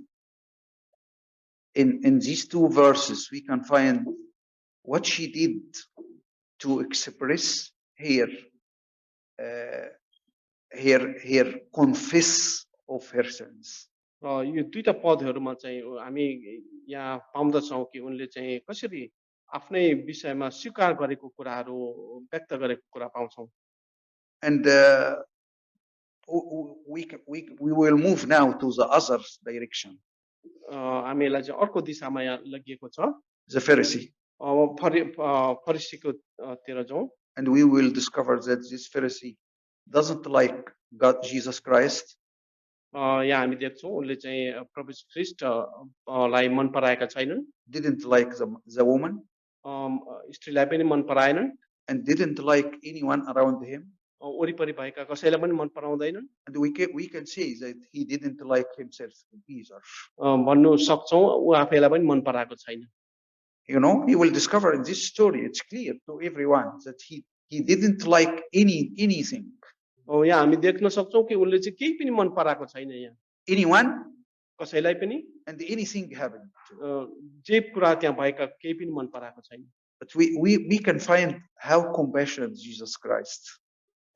in these two verses, we can find what she did to express her confess of her sins. र यो दुईटा पदहरूमा चाहिँ हामी यहाँ पाउँदछौँ कि उनले चाहिँ कसरी आफ्नै विषयमा स्वीकार गरेको कुराहरू व्यक्त गरेको कुरा पाउँछौँ And we will move now to the other direction. हामीलाई चाहिँ अर्को दिशामा यहाँ लगिएको छ The Pharisee. फरिसीको तिर जाउँ And we will discover that this Pharisee doesn't like God, Jesus Christ. यहाँ हामी देख्छौँ उनले चाहिँ प्रभु ख्रीष्टलाई मन पराएका छैनन् Didn't like the woman. स्त्रीलाई पनि मन पराएनन् And didn't like anyone around him. वरिपरि भएका कसैलाई पनि मन पराउँदैनन् And we can say that he didn't like himself either. भन्नु सक्छौँ ऊ आफैलाई पनि मन पराएको छैन You know, you will discover in this story, it's clear to everyone that he didn't like anything. यहाँ हामी देख्न सक्छौँ कि उनले चाहिँ केही पनि मन पराएको छैन यहाँ Anyone कसैलाई पनि and anything happened. जे कुरा त्यहाँ भएका केही पनि मन पराएको छैन But we can find how compassionate Jesus Christ.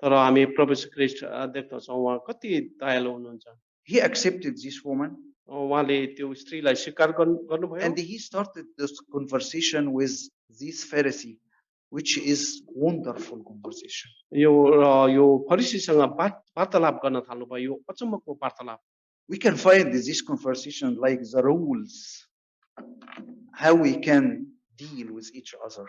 तर हामी प्रभु ख्रीष्ट देख्दछौँ उहाँ कति दयालु हुनुहुन्छ He accepted this woman. उहाँले त्यो स्त्रीलाई स्वीकार गर्नुभयो And he started this conversation with this Pharisee, which is wonderful conversation. यो फरिसीसँग वार्तालाप गर्न थाल्नुभयो यो अचम्मको वार्तालाप We can find this conversation like the rules, how we can deal with each other.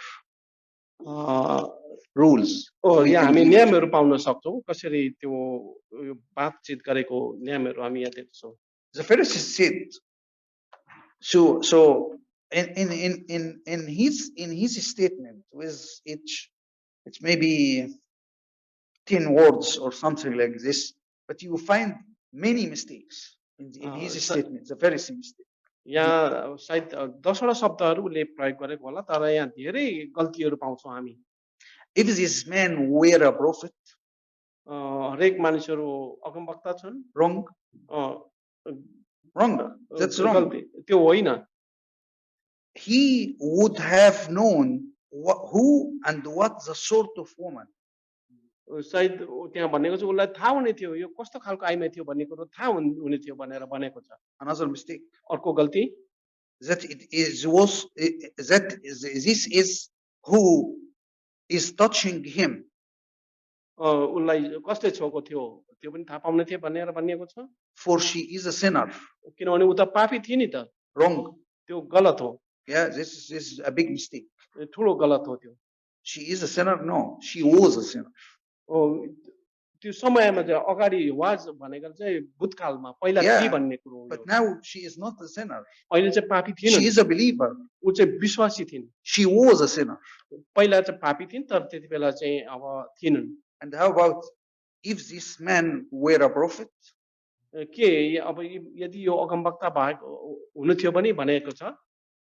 Rules. यहाँ हामी नियमहरू पाउन सक्छौँ कसरी त्यो बातचित गरेको नियमहरू हामी यहाँ देख्छौँ The Pharisee said, so in his statement with each, it's maybe 10 words or something like this, but you find many mistakes in his statement, the Pharisee mistake. यहाँ सायद 10वटा शब्दहरू उसले प्रयोग गरेको होला तर यहाँ धेरै गल्तीहरू पाउँछौँ हामी If this man were a prophet, हरेक मानिसहरू अगमवक्ता छन् wrong, that's wrong. त्यो होइन He would have known who and what the sort of woman. सायद त्यहाँ भनेको चाहिँ उसलाई थाहा हुने थियो यो कस्तो खालको आइमा थियो भन्ने कुरो थाहा हुने थियो भनेर भनेको छ Another mistake. अर्को गल्ती This is who is touching him. उसलाई कसले छोएको थियो त्यो पनि थाहा पाउने थियो भनेर भनिएको छ For she is a sinner. किनभने उ त पापी थियो नि त Wrong. त्यो गलत हो Yeah, this is a big mistake. ठुलो गलत हो त्यो She is a sinner? No, she was a sinner. त्यो समयमा चाहिँ अगाडि वाज भनेको चाहिँ भूतकालमा पहिला थिए भन्ने कुरो हो But now she is not a sinner. अहिले चाहिँ पापी थिएन She is a believer. उ चाहिँ विश्वासी थिइन् She was a sinner. पहिला चाहिँ पापी थिइन् तर त्यति बेला चाहिँ अब थिएनन् And how about if this man were a prophet? के अब यदि यो अगमवक्ता भएको हुनु थियो भने भनेको छ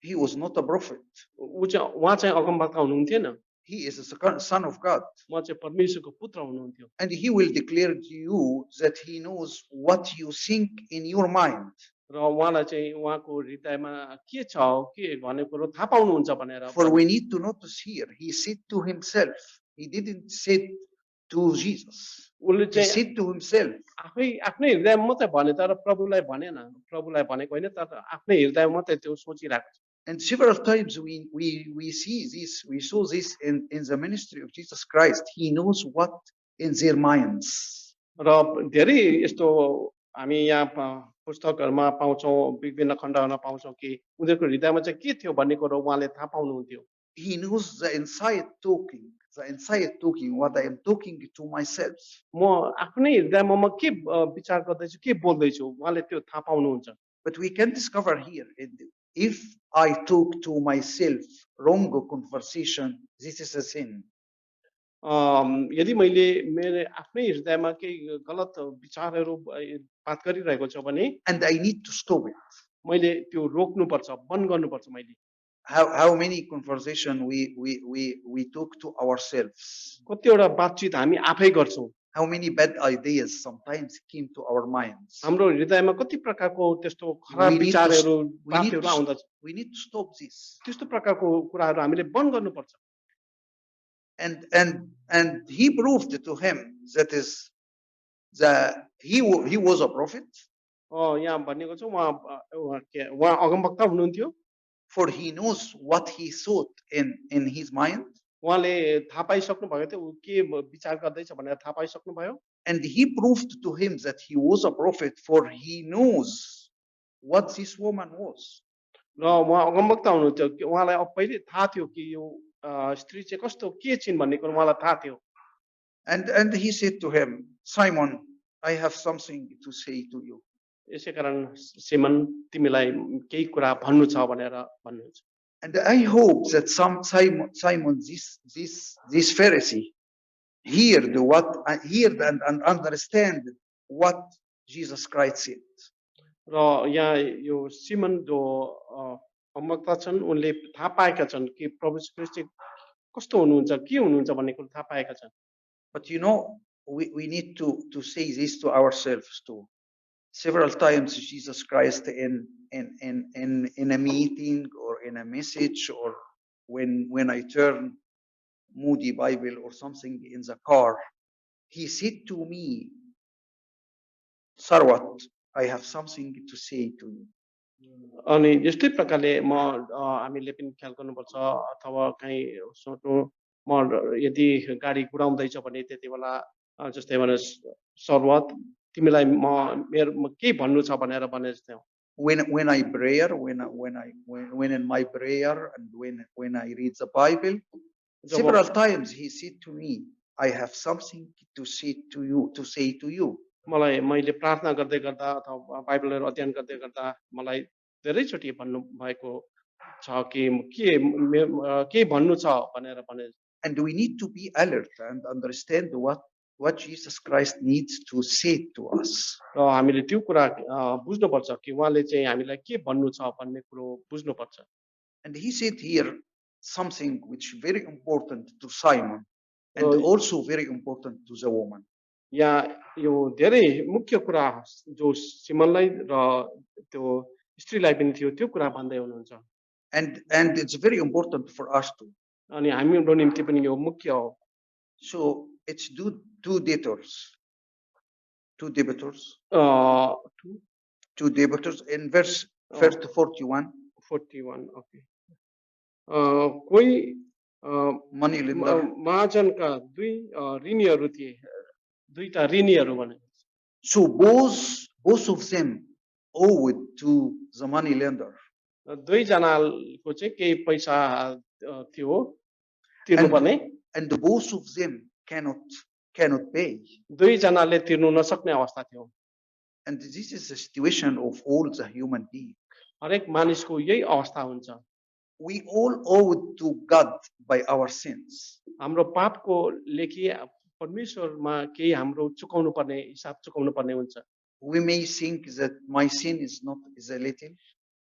He was not a prophet. उहाँ चाहिँ अगमवक्ता हुनुहुन्थेन He is a son of God. उहाँ चाहिँ परमेश्वरको पुत्र हुनुहुन्थ्यो And he will declare to you that he knows what you think in your mind. र उहाँलाई चाहिँ उहाँको हृदयमा के छ के भन्ने कुरो थाहा पाउनुहुन्छ भनेर For we need to notice here, he said to himself. He didn't say to Jesus. उसले He चाहिँ said to himself. आफ्नै हृदयमा मात्रै भने तर प्रभुलाई भनेन प्रभुलाई भनेको होइन तर आफ्नै हृदयमा मात्रै त्यो सोचिरहेको छ And several times we see this, we saw this in the ministry of Jesus Christ. He knows what in their minds. र धेरै यस्तो हामी यहाँ पुस्तकहरूमा पाउँछौँ विभिन्न खण्डहरूमा पाउँछौँ कि उनीहरूको हृदयमा चाहिँ के थियो भन्ने कुरो उहाँले थाहा पाउनुहुन्थ्यो He knows the inside talking, what I am talking to myself. म आफ्नै हृदयमा म के विचार गर्दैछु के बोल्दैछु उहाँले त्यो थाहा पाउनुहुन्छ But we can discover here, if I talk to myself wrong conversation, this is a sin. यदि मैले मेरो आफ्नै हृदयमा केही गलत विचारहरू बात गरिरहेको छ भने And I need to stop it. मैले त्यो रोक्नुपर्छ बन्द गर्नुपर्छ मैले How many conversation we talk to ourselves? कतिवटा बातचित हामी आफै गर्छौँ How many bad ideas sometimes came to our minds? हाम्रो हृदयमा कति प्रकारको त्यस्तो We खराब need to विचारहरू we need बातहरू to आउँदछ we need to stop this. त्यस्तो प्रकारको कुराहरू हामीले बन्द गर्नुपर्छ And he proved to him that is he was a prophet, यहाँ भनिएको छ उहाँ अगमवक्ता हुनुहुन्थ्यो for he knows what he thought in his mind, उहाँले थाहा पाइसक्नु भएको थियो ऊ के विचार गर्दैछ भनेर थाहा पाइसक्नु भयो and he proved to him that he was a prophet, for he knows what this woman was. र उहाँ अगमवक्ता हुनुहुन्थ्यो उहाँलाई अब पहिले थाहा थियो कि यो स्त्री चाहिँ कस्तो के छिन् भन्ने कुरो उहाँलाई थाहा थियो And he said to him, Simon, I have something to say to you. यसै कारण सिमन तिमीलाई केही कुरा भन्नु छ भनेर भन्नुहुन्छ And I hope that Simon, this Pharisee, heard and understand what Jesus Christ said. र यहाँ यो सिमन जो अगमवक्ता छन् उनले थाहा पाएका छन् कि प्रभु यीशु ख्रीष्ट चाहिँ कस्तो हुनुहुन्छ के हुनुहुन्छ भन्ने कुरो थाहा पाएका छन् But we need to say this to ourselves too. Several times Jesus Christ in a meeting or in a message, or when I turn Moody Bible or something in the car, he said to me, Sarwat, I have something to say to you. अनि यस्तै प्रकारले हामीले पनि ख्याल गर्नुपर्छ अथवा कहीँ सोच्नु म यदि गाडी कुदाउँदैछ भने त्यति बेला जस्तै भने सर्वत तिमीलाई म के भन्नु छ भनेर भने जस्तै हो When I pray, when in my prayer and when I read the Bible, several times he said to me, I have something to say to you. मलाई मैले प्रार्थना गर्दै गर्दा अथवा बाइबलहरू अध्ययन गर्दै गर्दा मलाई धेरैचोटि भन्नु भएको छ कि के भन्नु छ भनेर भने And we need to be alert and understand what Jesus Christ needs to say to us. र हामीले त्यो कुरा बुझ्नुपर्छ कि उहाँले चाहिँ हामीलाई के भन्नु छ भन्ने कुरो बुझ्नुपर्छ And he said here something which is very important to Simon and also very important to the woman. यहाँ यो धेरै मुख्य कुरा जो सिमनलाई र त्यो स्त्रीलाई पनि थियो त्यो कुरा भन्दै हुनुहुन्छ And it's very important for us too. अनि हाम्रो निम्ति पनि यो मुख्य हो So it's two debtors. Two debtors. Two debtors in verse 41. 41 okay. कोही Money lender. महाजनका दुई ऋणीहरू थिए दुईटा ऋणीहरू भने So both of them owed to the money lender. दुईजनाको चाहिँ केही पैसा थियो तिर्नुपर्ने And both of them cannot pay. दुईजनाले तिर्नु नसक्ने अवस्था थियो And this is the situation of all the human beings. हरेक मानिसको यही अवस्था हुन्छ We all owe to God by our sins. हाम्रो पापको लेखी परमेश्वरमा केही हाम्रो चुकाउनु पर्ने हिसाब चुकाउनु पर्ने हुन्छ We may think that my sin is a little.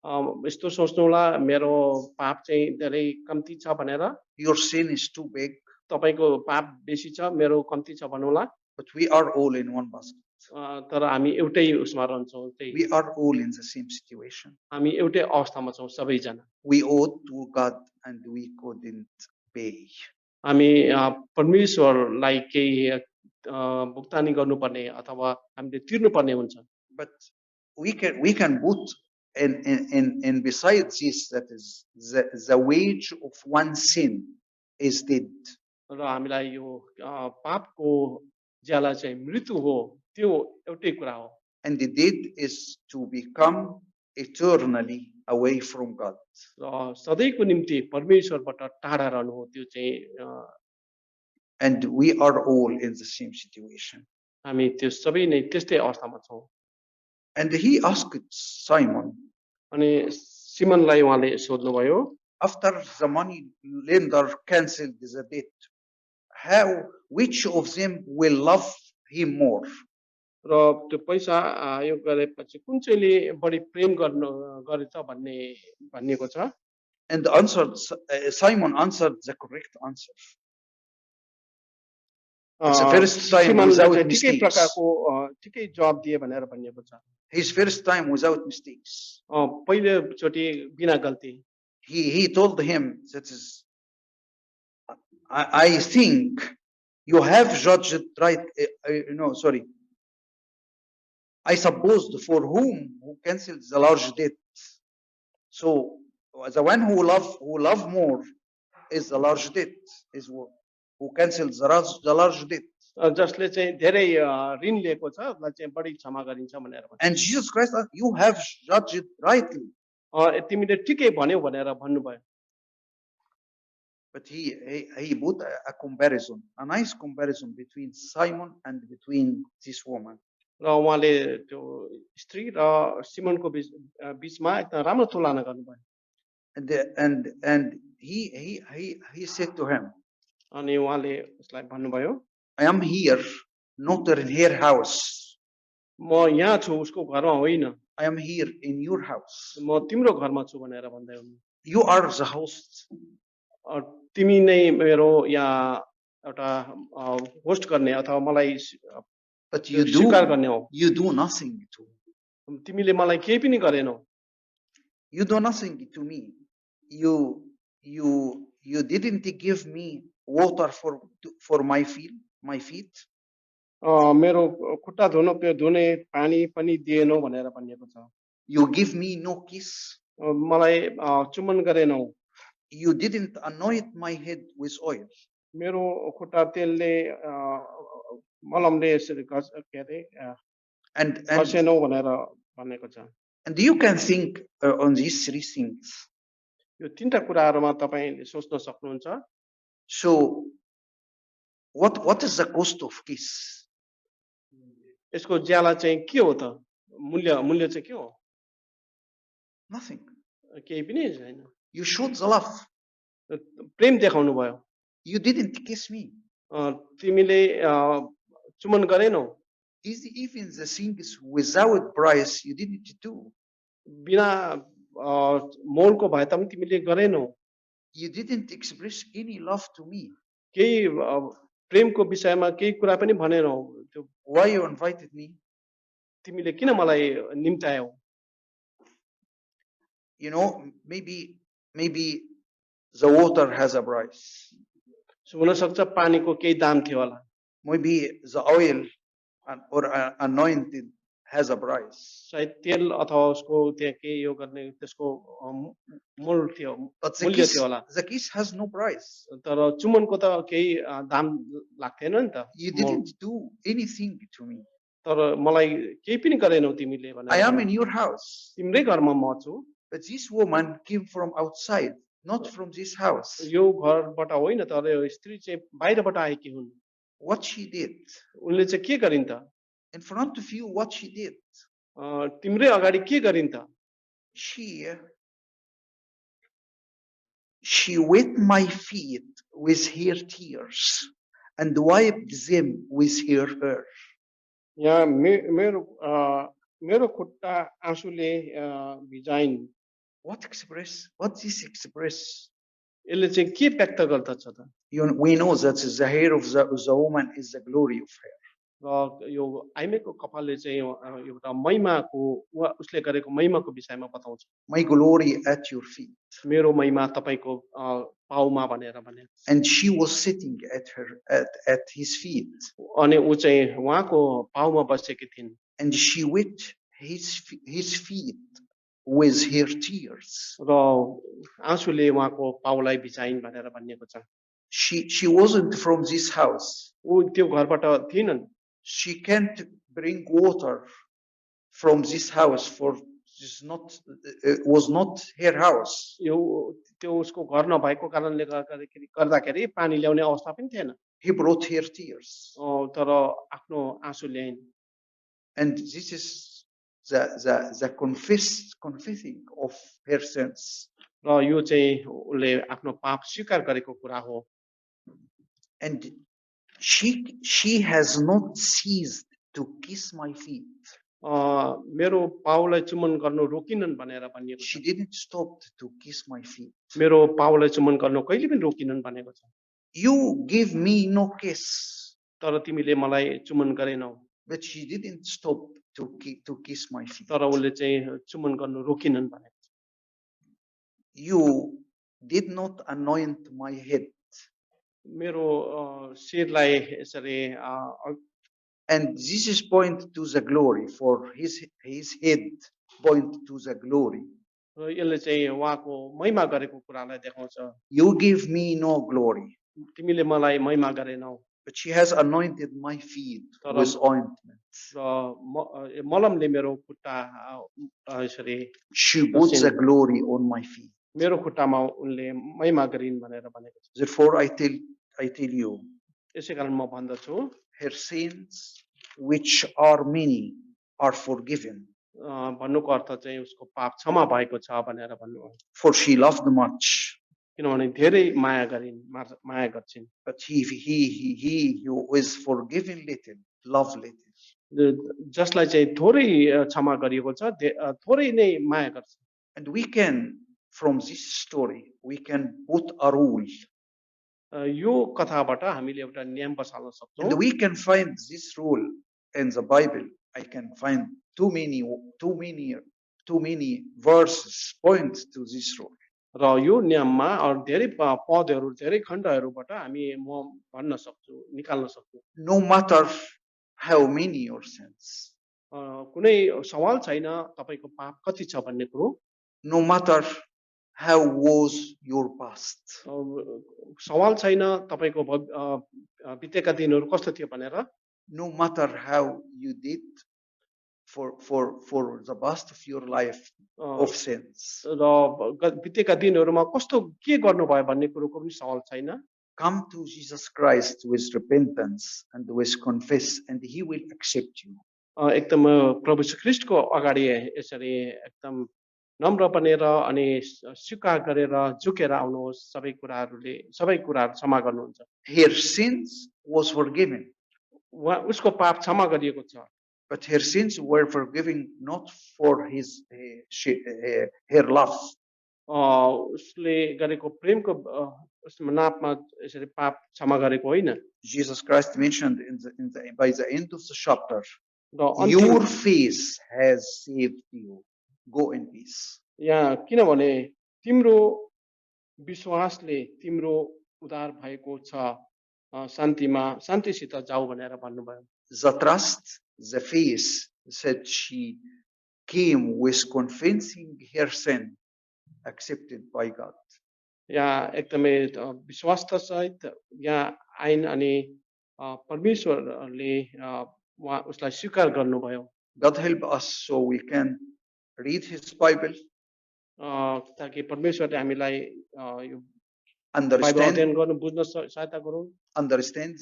यस्तो सोच्नु होला मेरो पाप चाहिँ धेरै कम्ती छ भनेर Your sin is too big. तपाईको पाप बेसी छ मेरो कम्ती छ भन्नु होला But we are all in one basket. तर हामी एउटै उसमा रहन्छौँ We are all in the same situation. हामी एउटै अवस्थामा छौँ सबैजना We owed to God and we couldn't pay. हामी परमेश्वरलाई केही भुक्तानी गर्नुपर्ने अथवा हामीले तिर्नुपर्ने हुन्छ But we can put in besides this, that is the wage of one sin is death. र हामीलाई यो पापको ज्याला चाहिँ मृत्यु हो त्यो एउटै कुरा हो And the deed is to become eternally away from God. र सधैँको निम्ति परमेश्वरबाट टाढा रहनु हो त्यो चाहिँ And we are all in the same situation. हामी त्यो सबै नै त्यस्तै अवस्थामा छौँ And he asked Simon, अनि सिमनलाई उहाँले सोध्नुभयो after the money lender canceled the debt, which of them will love him more? र त्यो पैसा यो गरेपछि कुन चाहिँले बढी प्रेम गरेछ भनिएको छ And Simon answered the correct answer. It's the first time without mistakes. ठिकै जवाब दिए भनेर भनिएको छ His first time without mistakes. पहिलोचोटि बिना गल्ती He told him that is, I think you have judged right. Sorry. I supposed for who cancelled the large debt. So the one who love more is the large debt, is who cancelled the large debt. जसले चाहिँ धेरै ऋण लिएको छ उसलाई चाहिँ बढी क्षमा गरिन्छ भनेर भन्छ And Jesus Christ, you have judged rightly. तिमीले ठिकै भन्यौ भनेर भन्नुभयो But he put a comparison, a nice comparison between Simon and between this woman. र उहाँले त्यो स्त्री र सिमनको बीचमा एकदम राम्रो तुलना गर्नुभयो And he said to him, अनि उहाँले उसलाई भन्नुभयो I am here, not in her house. म यहाँ छु उसको घरमा होइन I am here in your house. म तिम्रो घरमा छु भनेर भन्दै हुनु You are the host. तिमी नै मेरो यहाँ एउटा होस्ट गर्ने अथवा मलाई But स्वीकार गर्ने हो you do nothing to me. तिमीले मलाई केही पनि गरेनौ You do nothing to me. You didn't give me water for my feet. मेरो खुट्टा धुने पानी पनि दिएनौ भनेर भनिएको छ You give me no kiss. मलाई चुम्बन गरेनौ You didn't anoint my head with oil. मेरो खुट्टा तेलले मलमले यसरी के अरे घसेनौ भनेर भनेको छ And you can think on these three things. यो तीनटा कुराहरुमा तपाईले सोच्न सक्नुहुन्छ So what is the cost of kiss? यसको ज्याला चाहिँ के हो त मूल्य चाहिँ के हो Nothing. केही पनि छैन You showed the love. प्रेम देखाउनु भयो You didn't kiss me. तिमीले चुम्बन गरेनौ Even the things without price you didn't do. बिना मोलको भए तापनि तिमीले गरेनौ You didn't express any love to me. केही प्रेमको विषयमा केही कुरा पनि भनेनौ त्यो Why you invited me? तिमीले किन मलाई निम्तायौ You know, maybe the water has a price. हुन सक्छ पानीको केही दाम थियो होला Maybe the oil or anointed has a price. सायद तेल अथवा उसको त्यहाँ केही यो गर्ने त्यसको मूल्य थियो But मूल्य थियो होला the kiss has no price. तर चुम्बनको त केही दाम लाग्थेन नि त You didn't do anything to me. तर मलाई केही पनि गरेनौ तिमीले भनेर I am in your house. तिम्रै घरमा म छु But this woman came from outside, not from this house. यो घरबाट होइन तर यो स्त्री चाहिँ बाहिरबाट आएकी हुन् What she did, उनले चाहिँ के गरिन् त in front of you, what she did, तिम्रै अगाडि के गरिन् त she wet my feet with her tears and wiped them with her hair. यहाँ मेरो खुट्टा आँसुले भिजाइन् What this express? यसले चाहिँ के व्यक्त गर्दछ त We know that the hair of the woman is the glory of her. र यो आइमेको कपालले चाहिँ एउटा महिमाको उसले गरेको महिमाको विषयमा बताउँछ My glory at your feet. मेरो महिमा तपाईको पाउमा भनेर भने And she was sitting at his feet. अनि उ चाहिँ उहाँको पाउमा बसेकी थिइन् And she wet his feet with her tears. र आँसुले उहाँको पाउलाई भिजाइन् भनेर भनिएको छ She wasn't from this house. उ त्यो घरबाट थिएनन् She can't bring water from this house, for this not was not her house. यो त्यो उसको घर नभएको कारणले गर्दाखेरि पानी ल्याउने अवस्था पनि थिएन। He brought her tears. तर आफ्नो आँसु ल्याइन्। And this is the confessing of her sins. र यो चाहिँ उसले आफ्नो पाप स्वीकार गरेको कुरा हो। And she has not ceased to kiss my feet. मेरो पाउलाई चुम्बन गर्नु रोकिनन् भनेर भनिएको छ। She didn't stop to kiss my feet. मेरो पाउलाई चुम्बन गर्नु कहिले पनि रोकिनन् भनेको छ। You give me no kiss. तर तिमीले मलाई चुम्बन गरेनौ। But she didn't stop to kiss my feet. तर उसले चाहिँ चुम्बन गर्नु रोकिनन् भनेको छ। You did not anoint my head. मेरो शिरलाई यसरी And this is point to the glory, for his head point to the glory. र यसले चाहिँ उहाँको महिमा गरेको कुरालाई देखाउँछ। You give me no glory. तिमीले मलाई महिमा गरेनौ। But she has anointed my feet with ointment. र मलमले मेरो खुट्टा यसरी She puts the glory on my feet. मेरो खुट्टामा उनले महिमा गरिन् भनेर भनेको छ। Therefore I tell you, यसै कारण म भन्दछु, her sins, which are many, are forgiven. भन्नुको अर्थ चाहिँ उसको पाप क्षमा भएको छ भनेर भन्नु हो। For she loved much. किनभने धेरै माया गरिन्, माया गर्छिन्। But he who is forgiven little, love little. जसलाई चाहिँ थोरै क्षमा गरिएको छ, थोरै नै माया गर्छ। And we can, from this story, we can put a rule. यो कथाबाट हामीले एउटा नियम बसाल्न सक्छौँ। And we can find this rule in the Bible. I can find too many verses point to this rule. र यो नियममा अरू धेरै पदहरू, धेरै खण्डहरूबाट हामी म भन्न सक्छु, निकाल्न सक्छु। No matter how many your sins. कुनै सवाल छैन तपाईको पाप कति छ भन्ने कुरो। No matter how was your past. सवाल छैन तपाईको बितेका दिनहरू कस्तो थियो भनेर। No matter how you did for the past of your life of sins. र बितेका दिनहरूमा कस्तो के गर्नुभयो भन्ने कुरोको पनि सवाल छैन। Come to Jesus Christ with repentance and with confess, and he will accept you. एकदम प्रभु श्री ख्रीष्टको अगाडि यसरी एकदम नम्र बनेर अनि स्वीकार गरेर झुकेर आउनुहोस्। सबै कुराहरू क्षमा गर्नुहुन्छ। Her sins was forgiven. उसको पाप क्षमा गरिएको छ। But her sins were forgiven not for her love. उसले गरेको प्रेमको नापमा यसरी पाप क्षमा गरेको होइन। Jesus Christ mentioned by the end of the chapter, your faith has saved you. Go in peace. यहाँ किनभने तिम्रो विश्वासले तिम्रो उद्धार भएको छ, शान्तिसित जाऊ भनेर भन्नुभयो। The trust, the faith that she came with confessing her sin, accepted by God. यहाँ एकदमै विश्वासता सहित यहाँ आइन अनि परमेश्वरले उसलाई स्वीकार गर्नुभयो। God help us so we can read his Bible, ताकि परमेश्वरले हामीलाई यो understand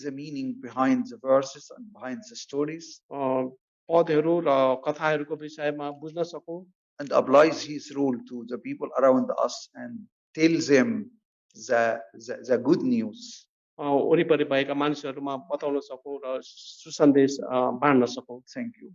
the meaning behind the verses and behind the stories, पदहरू र कथाहरूको विषयमा बुझ्न सकौं, and applies his rule to the people around us and tell them the good news. वरिपरि भएका मानिसहरूमा बताउन सकौं र सुसन्देश बाँड्न सकौं। Thank you.